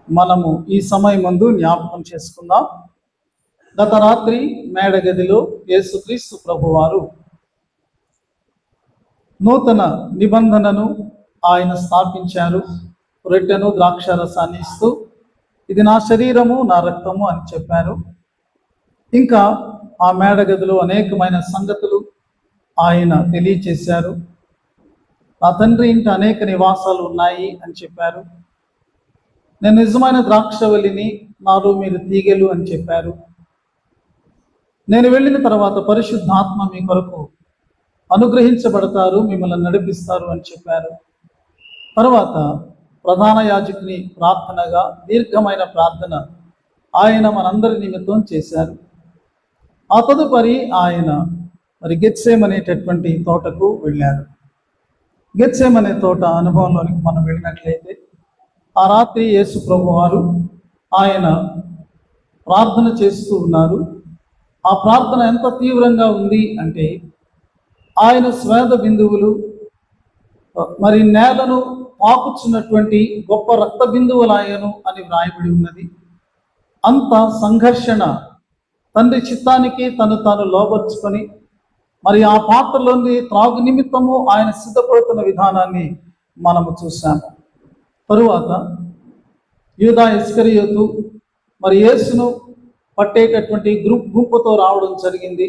మనము ఈ సమయం ముందు జ్ఞాపకం చేసుకుందాం. గత రాత్రి మేడగదిలో యేసుక్రీస్తు ప్రభువారు నూతన నిబంధనను ఆయన స్థాపించారు. రొట్టెను ద్రాక్షారసాన్ని ఇస్తూ ఇది నా శరీరము నా రక్తము అని చెప్పారు. ఇంకా ఆ మేడగదిలో అనేకమైన సంగతులు ఆయన తెలియచేశారు. నా తండ్రి ఇంట అనేక నివాసాలు ఉన్నాయి అని చెప్పారు. నేను నిజమైన ద్రాక్షవల్లిని, నాలో మీరు తీగెలు అని చెప్పారు. నేను వెళ్ళిన తర్వాత పరిశుద్ధాత్మ మీ కొరకు అనుగ్రహించబడతారు, మిమ్మల్ని నడిపిస్తారు అని చెప్పారు. తర్వాత ప్రధాన యాజకుని ప్రార్థనగా దీర్ఘమైన ప్రార్థన ఆయన మనందరి నిమిత్తం చేశారు. ఆ తదుపరి ఆయన గెత్సేమనేటటువంటి తోటకు వెళ్ళారు. గెత్సేమనే తోట అనుభవంలోనికి మనం వెళ్ళినట్లయితే ఆ రాత్రి యేసు ప్రభువారు ఆయన ప్రార్థన చేస్తూ ఉన్నారు. ఆ ప్రార్థన ఎంత తీవ్రంగా ఉంది అంటే ఆయన స్వేద బిందువులు నేలను పాకుచున్నటువంటి గొప్ప రక్త బిందువులాయను అని వ్రాయబడి ఉన్నది. అంత సంఘర్షణ, తండ్రి చిత్తానికి తను తాను లోబర్చుకొని ఆ పాత్రలోని త్రాగు నిమిత్తము ఆయన సిద్ధపడుతున్న విధానాన్ని మనము చూసాము. తరువాత యూదా ఇస్కరియోతు యేసును పట్టేటటువంటి గుంపుతో రావడం జరిగింది.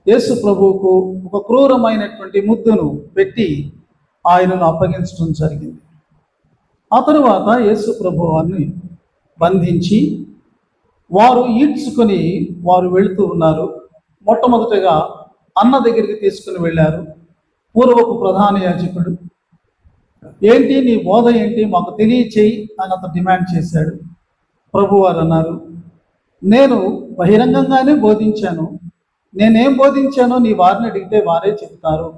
యేసు ప్రభువుకు ఒక క్రూరమైనటువంటి ముద్దును పెట్టి ఆయనను అప్పగించడం జరిగింది. ఆ తరువాత యేసు ప్రభువాన్ని బంధించి వారు ఈడ్చుకొని వారు వెళుతూ ఉన్నారు. మొట్టమొదటిగా అన్న దగ్గరికి తీసుకుని వెళ్ళారు. పూర్వపు ప్రధాన యాజకుడు, ఏంటి నీ బోధ ఏంటి, మాకు తెలియచేయి అని అతను డిమాండ్ చేశాడు. ప్రభువారు అన్నారు, నేను బహిరంగంగానే బోధించాను, నేనేం బోధించానో నీ వారిని అడిగితే వారే చెప్తారు,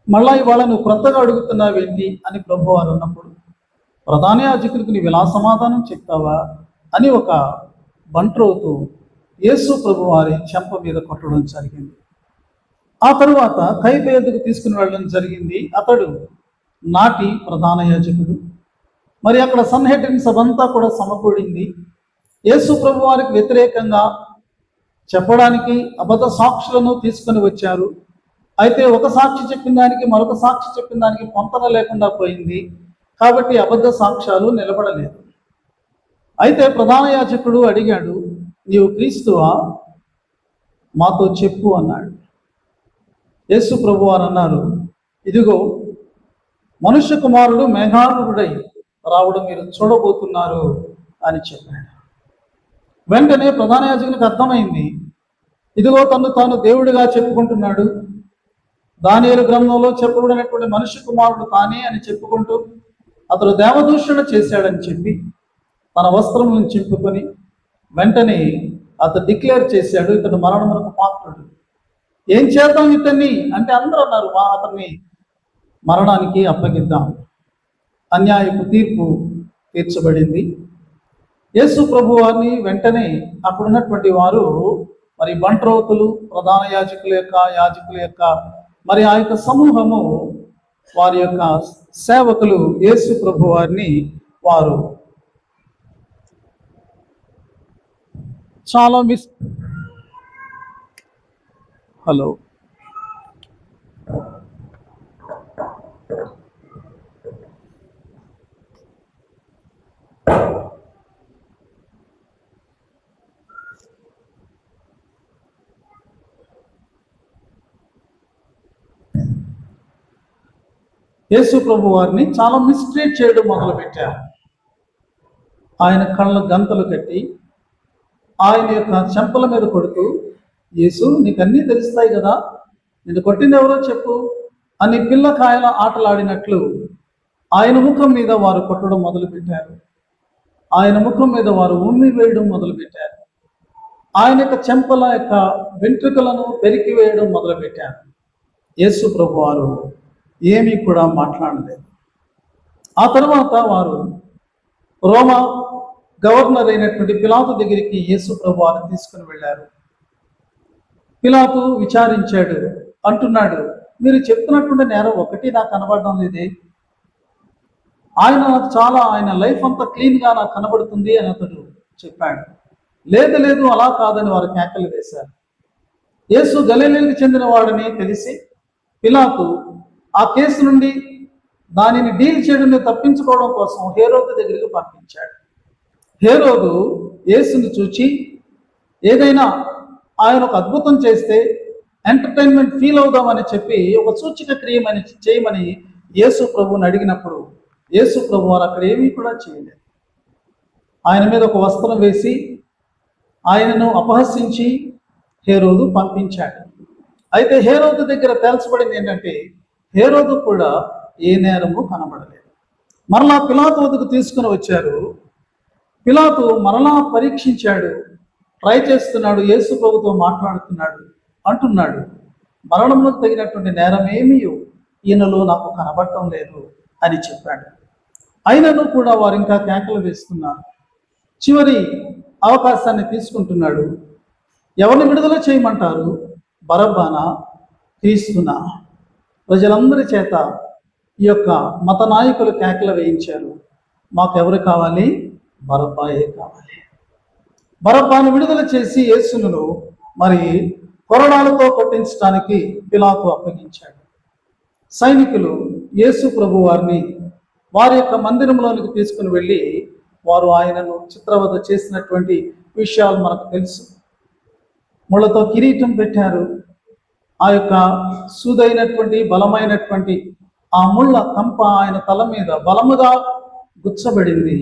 మళ్ళా ఇవాళ నువ్వు క్రొత్తగా అడుగుతున్నావేంటి అని ప్రభువారు అన్నప్పుడు, ప్రధాన యాజకుడికి నీవు ఇలా సమాధానం చెప్తావా అని ఒక బంట్రోతు యేసు ప్రభువారి చెంప మీద కొట్టడం జరిగింది. ఆ తరువాత కైపేదుకు తీసుకుని వెళ్ళడం జరిగింది. అతడు నాటి ప్రధాన యాజకుడు. అక్కడ సన్హెడ్రిన్ సభంతా కూడా సమకూడింది. యేసు ప్రభువారికి వ్యతిరేకంగా చెప్పడానికి అబద్ధ సాక్షులను తీసుకొని వచ్చారు. అయితే ఒక సాక్షి చెప్పిన దానికి మరొక సాక్షి చెప్పిన దానికి పొంతన లేకుండా పోయింది. కాబట్టి అబద్ధ సాక్ష్యాలు నిలబడలేదు. అయితే ప్రధాన యాజకుడు అడిగాడు, నీవు క్రీస్తువా, మాతో చెప్పు అన్నాడు. యేసు ప్రభువారు అన్నారు, ఇదిగో మనుష్య కుమారుడు మేఘారూఢుడై రావడం మీరు చూడబోతున్నారు అని చెప్పాడు. వెంటనే ప్రధాన యాజకునికి అర్థమైంది, ఇదిగో తను తాను దేవుడిగా చెప్పుకుంటున్నాడు, దానియేలు గ్రంథంలో చెప్పబడినటువంటి మనుష్య కుమారుడు తానే అని చెప్పుకుంటూ అతడు దేవదూషణ చేశాడని చెప్పి తన వస్త్రములను చింపుకొని వెంటనే అతడు డిక్లేర్ చేశాడు, ఇతడు మరణమునకు పాత్రుడు, ఏం చేద్దాం ఇతన్ని అంటే అందరూ అన్నారు, అతన్ని మరణానికి అప్పగిద్దాం. అన్యాయపు తీర్పు తీర్చబడింది. యేసు ప్రభు వారిని వెంటనే అక్కడున్నటువంటి వారు బంట్రోతులు, ప్రధాన యాజకుల యొక్క ఆ యొక్క సమూహము, వారి యొక్క సేవకులు యేసు ప్రభు వారిని వారు చాలా హలో యేసు ప్రభు వారిని చాలా మిస్ట్రీట్ చేయడం మొదలుపెట్టారు. ఆయన కళ్ళ గంతలు కట్టి ఆయన యొక్క చెంపల మీద కొడుతూ, యేసు నీకు అన్నీ తెలుస్తాయి కదా, నిన్ను కొట్టింది ఎవరో చెప్పు అని పిల్లకాయల ఆటలాడినట్లు ఆయన ముఖం మీద వారు కొట్టడం మొదలుపెట్టారు. ఆయన ముఖం మీద వారు ఉమ్మి వేయడం మొదలుపెట్టారు. ఆయన యొక్క చెంపల యొక్క వెంట్రుకలను పెరికి వేయడం మొదలుపెట్టారు. యేసు ప్రభు వారు ఏమీ కూడా మాట్లాడలేదు. ఆ తర్వాత వారు రోమా గవర్నర్ అయినటువంటి పిలాతు దగ్గరికి యేసు ప్రభు వారిని తీసుకుని వెళ్ళారు. పిలాతు విచారించాడు, అంటున్నాడు, మీరు చెప్తున్నటువంటి నేరం ఒకటి నాకు కనబడడం లేదే, ఆయన లైఫ్ అంతా క్లీన్గా నాకు కనబడుతుంది అని అతడు చెప్పాడు. లేదు లేదు అలా కాదని వారు కేకలు వేశారు. యేసు గలిలయకు చెందిన వాడని తెలిసి పిలాతు ఆ కేసు నుండి దానిని డీల్ చేయడం తప్పించుకోవడం కోసం హేరోదు దగ్గరికి పంపించాడు. హేరోదు యేసుని చూచి ఏదైనా ఆయన ఒక అద్భుతం చేస్తే ఎంటర్టైన్మెంట్ ఫీల్ అవుదామని చెప్పి ఒక సూచిక క్రియమని చేయమని యేసు ప్రభువుని అడిగినప్పుడు యేసు ప్రభు వారు అక్కడ ఏమీ కూడా చేయలేదు. ఆయన మీద ఒక వస్త్రం వేసి ఆయనను అపహసించి హేరోదు పంపించాడు. అయితే హేరోదు దగ్గర తేల్చబడింది ఏంటంటే హేరోదు కూడా ఏ నేరము కనబడలేదు. మరలా పిలాతు వద్దకు తీసుకుని వచ్చారు. పిలాతు మరలా పరీక్షించాడు, ట్రై చేస్తున్నాడు, యేసు ప్రభుతో మాట్లాడుతున్నాడు, అంటున్నాడు మరణములకు తగినటువంటి నేరం ఏమీ ఈయనలో నాకు కనబడటం లేదు అని చెప్పాడు. అయినను కూడా వారు ఇంకా కేకలు వేస్తున్నారు. చివరి అవకాశాన్ని తీసుకుంటున్నాడు. ఎవరిని విడుదల చేయమంటారు? బరబ్బానా, క్రీస్తునా? ప్రజలందరి చేత ఈ యొక్క మత నాయకులు కేకలు వేయించారు. మాకెవరు కావాలి? బరబ్బాయే కావాలి. బరబ్బాను విడుదల చేసి యేసును మరి కొరడాలతో కొట్టించడానికి పిలాతు అప్పగించాడు. సైనికులు యేసు ప్రభు వారిని వారి యొక్క మందిరంలోనికి తీసుకుని వెళ్ళి వారు ఆయనను చిత్రవధ చేసినటువంటి విషయాలు మనకు తెలుసు. ముళ్ళతో కిరీటం పెట్టారు. ఆ యొక్క సూదైనటువంటి బలమైనటువంటి ఆ ముళ్ళ కంప ఆయన తల మీద బలముగా గుచ్చబడింది.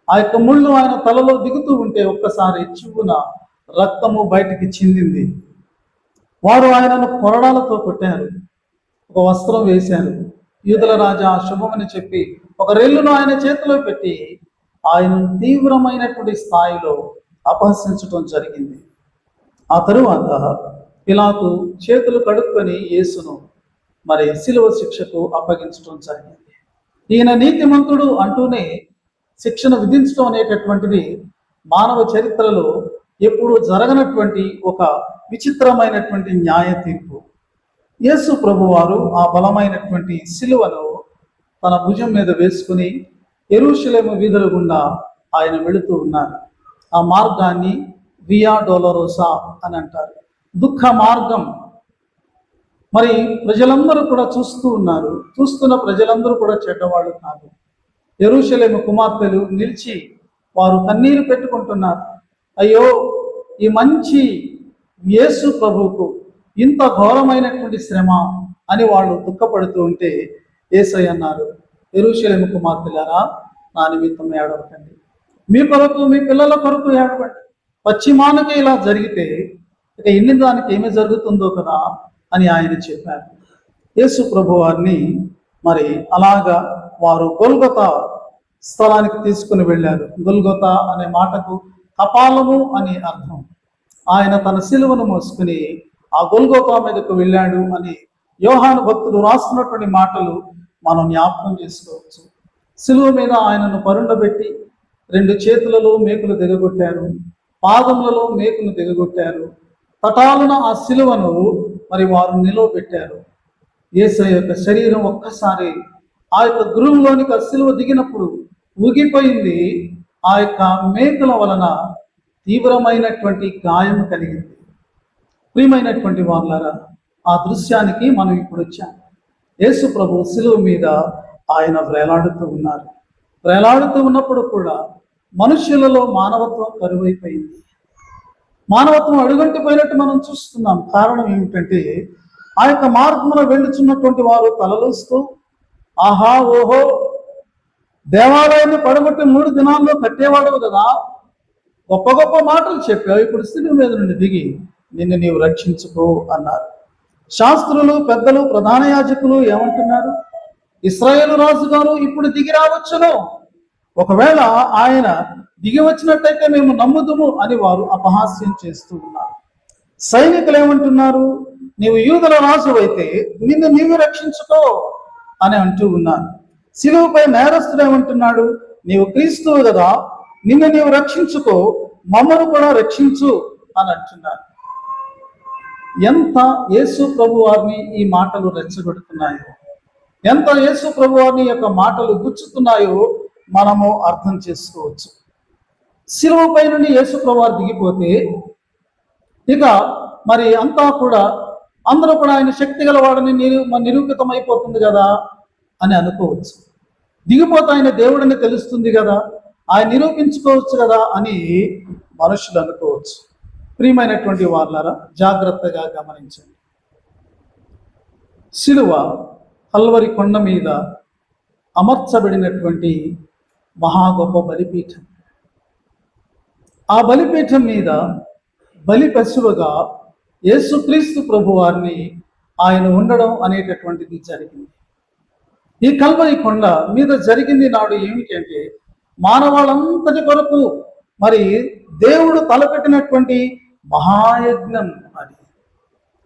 ఆ యొక్క ముళ్ళు ఆయన తలలో దిగుతూ ఉంటే ఒక్కసారి చివున రక్తము బయటికి చిందింది. వారు ఆయనను కొరడాలతో కొట్టారు. ఒక వస్త్రం వేశారు. యూదుల రాజా శుభమని చెప్పి ఒక రెల్లును ఆయన చేతిలో పెట్టి ఆయనను తీవ్రమైనటువంటి స్థాయిలో అపహసించడం జరిగింది. ఆ తరువాత పిలాతు చేతులు కడుక్కొని యేసును మరి శిలువ శిక్షకు అప్పగించడం జరిగింది. ఈయన నీతిమంతుడు అంటూనే శిక్షను విధించడం అనేటటువంటిది మానవ చరిత్రలో ఎప్పుడూ జరగనటువంటి ఒక విచిత్రమైనటువంటి న్యాయ తీర్పు. యేసు ప్రభువారు ఆ బలమైనటువంటి శిలువను తన భుజం మీద వేసుకుని యెరూషలేము వీధుల గుండా ఆయన వెళుతూ ఉన్నారు. ఆ మార్గాన్ని వియా డోలరోసా అని అంటారు, దుఃఖ మార్గం. మరి ప్రజలందరూ కూడా చూస్తూ ఉన్నారు. చూస్తున్న ప్రజలందరూ కూడా చెడ్డవాళ్ళు కాదు. యెరూషలేము కుమార్తెలు నిలిచి వారు కన్నీరు పెట్టుకుంటున్నారు. అయ్యో, ఈ మంచి యేసు ప్రభువుకు ఇంత ఘోరమైనటువంటి శ్రమ అని వాళ్ళు దుఃఖపడుతూ ఉంటే యేసయ్య అన్నారు, యెరూషలేము కుమార్తెలారా, నా నిమిత్తం ఏడవకండి, మీ కొరకు మీ పిల్లల కొరకు ఏడవండి. పశ్చిమానికి ఇలా జరిగితే ఇక ఎన్ని దానికి ఏమి జరుగుతుందో కదా అని ఆయన చెప్పారు. యేసు ప్రభు వారిని మరి అలాగా వారు గొల్గొతా స్థలానికి తీసుకుని వెళ్ళారు. గొల్గొతా అనే మాటకు కపాలము అని అర్థం. ఆయన తన శిలువను మోసుకుని ఆ గొల్గొతా మీదకు వెళ్ళాడు అని యోహాను భక్తుడు రాస్తున్నటువంటి మాటలు మనం జ్ఞాపకం చేసుకోవచ్చు. శిలువ మీద ఆయనను పరుండబెట్టి 2 చేతులలో మేకులు దిగగొట్టారు, పాదములలో మేకును దిగగొట్టారు. తటాలున ఆ శిలువను మరి వారు నిలవబెట్టారు. యేసయ్య యొక్క శరీరం ఒక్కసారి ఆ యొక్క గురువులోనికి ఆ శిలువ దిగినప్పుడు ఊగిపోయింది. ఆ యొక్క మేకుల వలన తీవ్రమైనటువంటి గాయం కలిగింది. ప్రియమైనటువంటి వాళ్ళారా, ఆ దృశ్యానికి మనం ఇప్పుడు వచ్చాం. యేసు ప్రభు శిలువ మీద ఆయన వేలాడుతూ ఉన్నారు. వేలాడుతూ ఉన్నప్పుడు కూడా మనుష్యులలో మానవత్వం కరువైపోయింది. మానవత్వం అడుగంటిపోయినట్టు మనం చూస్తున్నాం. కారణం ఏమిటంటే ఆ యొక్క మార్గంలో వెళ్ళుచున్నటువంటి వారు తలలుస్తూ ఆహా ఓహో, దేవాలయాన్ని పడగొట్టి 3 దినాల్లో కట్టేవాడు కదా, గొప్ప గొప్ప మాటలు చెప్పావు, ఇప్పుడు శిలువ మీద నుండి దిగి నిన్ను నీవు రక్షించుకో అన్నారు. శాస్త్రులు, పెద్దలు, ప్రధాన యాజకులు ఏమంటున్నారు? ఇశ్రాయేలు రాజు గారు ఇప్పుడు దిగి రావచ్చును, ఒకవేళ ఆయన దిగి వచ్చినట్టయితే మేము నమ్ముదుము అని వారు అపహాస్యం చేస్తూ ఉన్నారు. సైనికులు ఏమంటున్నారు? నీవు యూదుల రాజు అయితే నిన్ను నీవు రక్షించుకో అని అంటూ ఉన్నారు. శిలువపై నేరస్తుడు ఏమంటున్నాడు? నీవు క్రీస్తువు కదా, నిన్ను నీవు రక్షించుకో, మమ్మను కూడా రక్షించు అని అంటున్నారు. ఎంత యేసు ప్రభు వారిని ఈ మాటలు రెచ్చగొడుతున్నాయో. ఎంత యేసు ప్రభువాని యొక్క మాటలు గుచ్చుతున్నాయో మనము అర్థం చేసుకోవచ్చు. శిలువపై నుండి యేసు ప్రభువారు దిగిపోతే ఇక మరి అంతా కూడా అందరూ కూడా ఆయన శక్తి గలవాడని నిరూపితం అయిపోతుంది కదా అని అనుకోవచ్చు. దిగిపోతే ఆయన దేవుడని తెలుస్తుంది కదా, ఆయన నిరూపించుకోవచ్చు కదా అని మనుషులు అనుకోవచ్చు. ప్రియమైనటువంటి వారులారా, జాగ్రత్తగా గమనించండి. శిలువ కల్వరి కొండ మీద అమర్చబడినటువంటి మహా గొప్ప బలిపీఠం. ఆ బలిపీఠం మీద బలి పశువుగా యేసుక్రీస్తు ప్రభువారిని ఆయన ఉండడం అనేటటువంటిది జరిగింది. ఈ కల్వరి కొండ మీద జరిగింది నాడు ఏమిటంటే, మానవాళంతటి కొరకు మరి దేవుడు తలపెట్టినటువంటి మహాయజ్ఞం అది.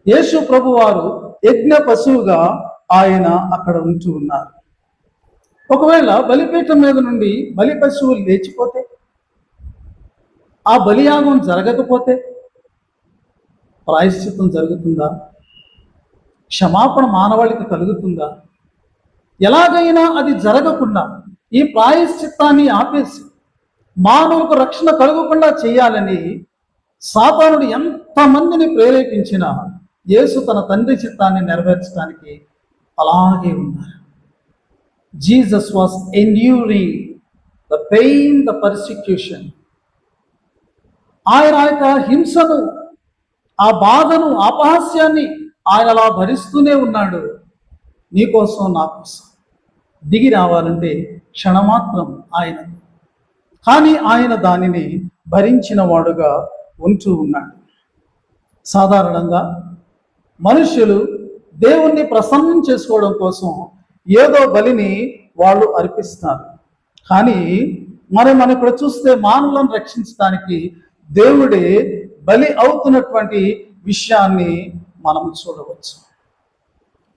యేసు ప్రభువారు యజ్ఞ పశువుగా ఆయన అక్కడ ఉంటూ ఉన్నారు. ఒకవేళ బలిపీఠం మీద నుండి బలి పశువు లేచిపోతే, ఆ బలియాగం జరగకపోతే ప్రాయశ్చిత్తం జరుగుతుందా? క్షమాపణ మానవాళికి కలుగుతుందా? ఎలాగైనా అది జరగకుండా ఈ ప్రాయశ్చిత్తాన్ని ఆపేసి మానవులకు రక్షణ కలగకుండా చేయాలని సాతానుడు ఎంతమందిని ప్రేరేపించినా యేసు తన తండ్రి చిత్తాన్ని నెరవేర్చడానికి అలాగే ఉన్నారు. Jesus was enduring the pain, the persecution. ఆయన యొక్క హింసను, ఆ బాధను, అపహాస్యాన్ని ఆయన అలా భరిస్తూనే ఉన్నాడు. నీకోసం, నా కోసం దిగి రావాలంటే క్షణమాత్రం ఆయన, కానీ ఆయన దానిని భరించిన వాడుగా ఉంటూ ఉన్నాడు. సాధారణంగా మనుష్యులు దేవుణ్ణి ప్రసన్నం చేసుకోవడం కోసం ఏదో బలిని వాళ్ళు అర్పిస్తారు. కానీ మనం ఇక్కడ చూస్తే మానవులను రక్షించడానికి దేవుడే బలి అవుతున్నటువంటి విషయాన్ని మనం చూడవచ్చు.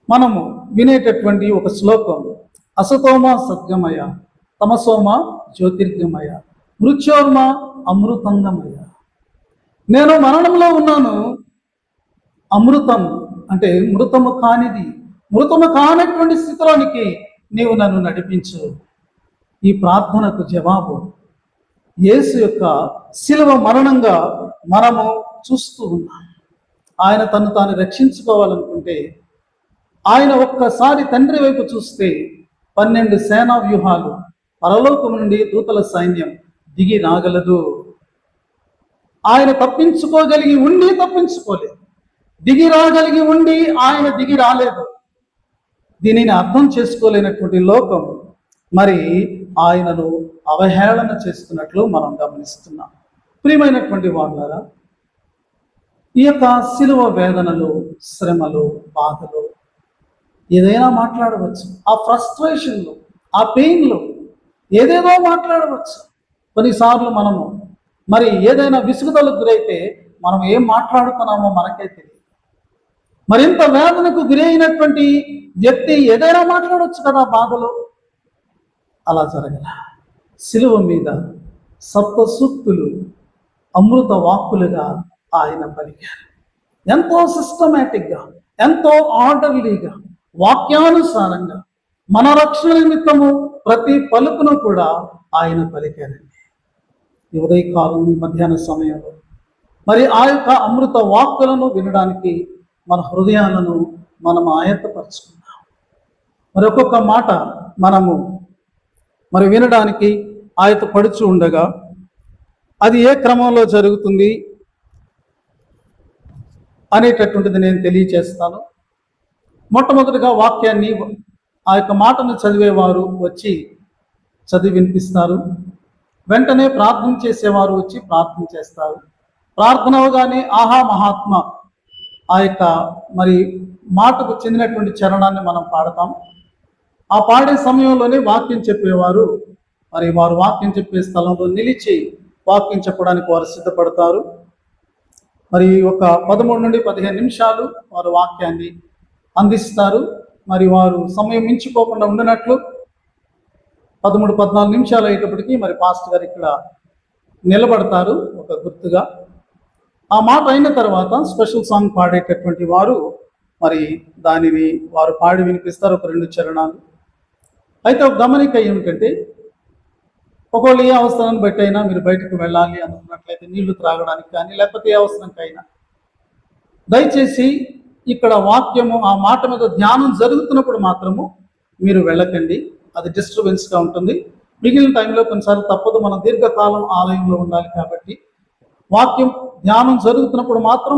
మనము వినేటటువంటి ఒక శ్లోకం, అసతోమ సద్గమయ, తమసోమ జ్యోతిర్గమయ, మృత్యోర్మ అమృతంగమయ. నేను మరణంలో ఉన్నాను, అమృతం అంటే మృతము కానిది, మృతము కానటువంటి స్థితిలోనికి నీవు నన్ను నడిపించు. ఈ ప్రార్థనకు జవాబు యేసు యొక్క శిలువ మరణంగా మనము చూస్తూ ఉన్నాం. ఆయన తను తాను రక్షించుకోవాలనుకుంటే ఆయన ఒక్కసారి తండ్రి వైపు చూస్తే 12 సేనా వ్యూహాలు, పరలోకం నుండి దూతల సైన్యం దిగి రాగలదు. ఆయన తప్పించుకోగలిగి ఉండి తప్పించుకోలేదు, దిగి రాగలిగి ఉండి ఆయన దిగి రాలేదు. దీనిని అర్థం చేసుకోలేనటువంటి లోకం మరి ఆయనను అవహేళన చేస్తున్నట్లు మనం గమనిస్తున్నాం. ప్రియమైనటువంటి వాళ్ళారా, ఈ యొక్క శిలువ వేదనలు, శ్రమలు, బాధలు ఏదైనా మాట్లాడవచ్చు. ఆ ఫ్రస్ట్రేషన్లో, ఆ పెయిన్లో ఏదేదో మాట్లాడవచ్చు. కొన్నిసార్లు మనము మరి ఏదైనా విసుగుదలకు గురైతే మనం ఏం మాట్లాడుతున్నామో మనకే తెలియదు. మరింత వేదనకు గురి అయినటువంటి వ్యక్తి ఏదైనా మాట్లాడవచ్చు కదా బాధలో. అలా జరగల. శిలువ మీద సప్త సూక్తులు అమృత వాక్కులుగా ఆయన పలికారు. ఎంతో సిస్టమేటిక్గా, ఎంతో ఆర్డర్లీగా, వాక్యానుసారంగా మన రక్షణ నిమిత్తము ప్రతి పలుకును కూడా ఆయన పలికారండి. ఈ ఉదయకాలం, ఈ మధ్యాహ్న సమయంలో మరి ఆ యొక్క అమృత వాక్కులను వినడానికి మన హృదయాలను మనం ఆయత్తపరుచుకుందాం. మరి ఒక్కొక్క మాట మనము మరి వినడానికి ఆయత్తపడుచు ఉండగా అది ఏ క్రమంలో జరుగుతుంది అనేటటువంటిది నేను తెలియచేస్తాను. మొట్టమొదటిగా వాక్యాన్ని, ఆ యొక్క మాటను చదివేవారు వచ్చి చదివి వినిపిస్తారు. వెంటనే ప్రార్థన చేసేవారు వచ్చి ప్రార్థన చేస్తారు. ప్రార్థన అవగానే ఆహా మహాత్మ, ఆ యొక్క మరి మాటకు చెందినటువంటి చరణాన్ని మనం పాడతాం. ఆ పాడే సమయంలోనే వాక్యం చెప్పేవారు మరి వారు వాక్యం చెప్పే స్థలంలో నిలిచి వాక్యం చెప్పడానికి వారు సిద్ధపడతారు. మరి ఒక 13 నుండి 15 నిమిషాలు వారు వాక్యాన్ని అందిస్తారు. మరి వారు సమయం మించిపోకుండా ఉండినట్లు 13-14 నిమిషాలు అయ్యేటప్పటికీ మరి పాస్టర్ గారు ఇక్కడ నిలబడతారు ఒక గుర్తుగా. ఆ మాట అయిన తర్వాత స్పెషల్ సాంగ్ పాడేటటువంటి వారు మరి దానిని వారు పాడి వినిపిస్తారు, ఒక 2 చరణాలు. అయితే ఒక గమనిక ఏమిటంటే, ఒకవేళ ఏ అవసరాన్ని బట్టి అయినా మీరు బయటకు వెళ్ళాలి అనుకున్నట్లయితే, నీళ్లు త్రాగడానికి కానీ లేకపోతే ఏ అవసరంకైనా, దయచేసి ఇక్కడ వాక్యము ఆ మాట మీద ధ్యానం జరుగుతున్నప్పుడు మాత్రము మీరు వెళ్ళకండి, అది డిస్టర్బెన్స్గా ఉంటుంది. మిగిలిన టైంలో కొన్నిసార్లు తప్పదు, మనం దీర్ఘకాలం ఆలయంలో ఉండాలి కాబట్టి వాక్యం ధ్యానం జరుగుతున్నప్పుడు మాత్రం